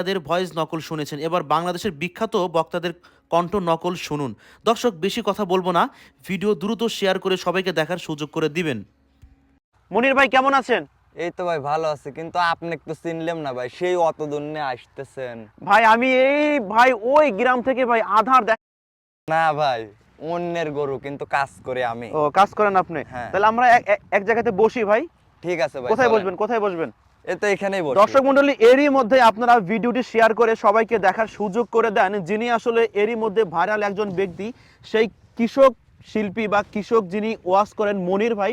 তাদের ভয়েস নকল শুনেছেন, এবার বাংলাদেশের বিখ্যাত বক্তাদের কণ্ঠ নকল শুনুন। দর্শক, বেশি কথা বলবো না, ভিডিও দ্রুত শেয়ার করে সবাইকে দেখার সুযোগ করে দিবেন। মনির ভাই কেমন আছেন? এই তো ভাই ভালো আছে, কিন্তু আপনি একটু চিনলাম না ভাই, সেই অত দূর নিয়ে আসতেছেন। ভাই আমি ভাই ওই গ্রাম থেকে ভাই আধার না ভাই, অন্যের গরু কিন্তু কাজ করে আমি। ও কাজ করেন আপনি? হ্যাঁ তাহলে আমরা এক জায়গাতে বসি ভাই। ঠিক আছে ভাই, কোথায় চলেন। বসবেন, কোথায় বসবেন? এই তো এখানেই বসি। দর্শক মন্ডলী, এরই মধ্যে আপনারা ভিডিওটি শেয়ার করে সবাইকে দেখার সুযোগ করে দেন যিনি আসলে এরই মধ্যে ভাইরাল একজন ব্যক্তি, সেই কৃষক শিল্পী বা কৃষক যিনি ওয়াজ করেন, মনির ভাই।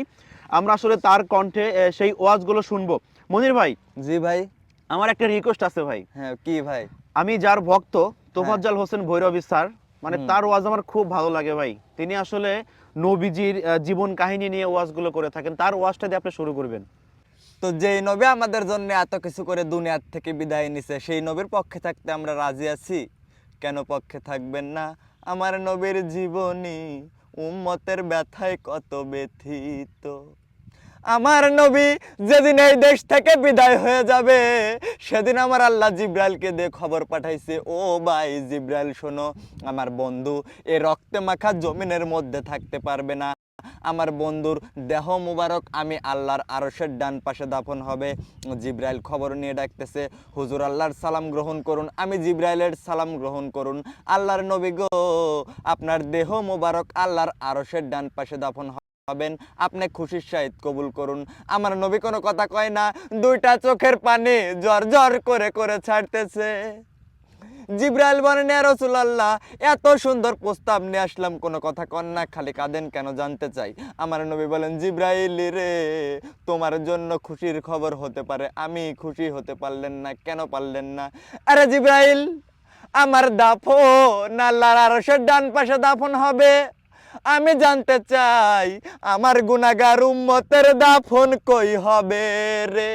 আমরা আসলে তার কণ্ঠে সেই ওয়াজগুলো শুনবো। মনির ভাই, জি ভাই। আমার একটা রিকোয়েস্ট আছে ভাই। হ্যাঁ কি ভাই? আমি যার ভক্ত, তোফাজ্জল হোসেন ভৈরবী স্যার, মানে হুম। তার ওয়াজ আমার খুব ভালো লাগে ভাই। তিনি আসলে নবীজির জীবন কাহিনী নিয়ে ওয়াজগুলো করে থাকেন। তার ওয়াজটা দিয়ে আপনি শুরু করবেন। তো যেই নবী আমাদের জন্য এত কিছু করে দুনিয়ার থেকে বিদায় নিছে, সেই নবীর পক্ষে থাকতে আমরা রাজি আছি। কেন পক্ষে থাকবেন না? আমার নবীর জীবনী উম্মতের ব্যথায় কত ব্যথিত। আমার নবী যেদিন এই দেশ থেকে বিদায় হয়ে যাবে, সেদিন আমার আল্লাহ জিব্রাইলকে দিয়ে খবর পাঠাইছে, ও ভাই জিব্রাইল শোনো, আমার বন্ধু এ রক্তে মাখা জমিনের মধ্যে থাকতে পারবে না। আমার বন্ধুর দেহ মুবারক আমি আল্লাহর আরশের ডান পাশে দাফন হবে। জিব্রাইল খবর নিয়ে ডাকতেছে, হুজুর আল্লাহর সালাম গ্রহণ করুন। আমি জিব্রাইলের সালাম গ্রহণ করুন। আল্লাহর নবী গো, আপনার দেহ মুবারক আল্লাহর আরশের ডান পাশে দাফন হবেন, আপনি খুশির সহিত কবুল করুন। আমার নবী কোনো কথা কয় না, দুইটা চোখের পানি জ্বর জ্বর করে করে ছাড়তেছে। জিব্রাইল বলেন, ইয়া রাসূলুল্লাহ, এত সুন্দর প্রস্তাব নিয়ে আসলাম, কোনো কথা কন না, খালি কাঁদেন কেন জানতে চাই। আমার নবী বলেন, জিব্রাইল রে, তোমার জন্য খুশির খবর হতে পারে, আমি খুশি হতে পারলেন না, কেন পারলেন না? আরে জিব্রাইল, আমার দাফন আল্লাহর আরশের ডান পাশে দাফন হবে। আমি জানতে চাই আমার গুনাহগার উম্মতের দাফন কই হবে রে?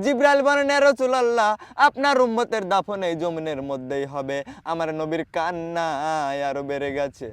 জিব্রাইল বলেন, ইয়া রাসূলুল্লাহ, আপনার উম্মতের দাফন এই জমিনের মধ্যেই হবে। আমার নবীর কান্না আরো বেড়ে গেছে।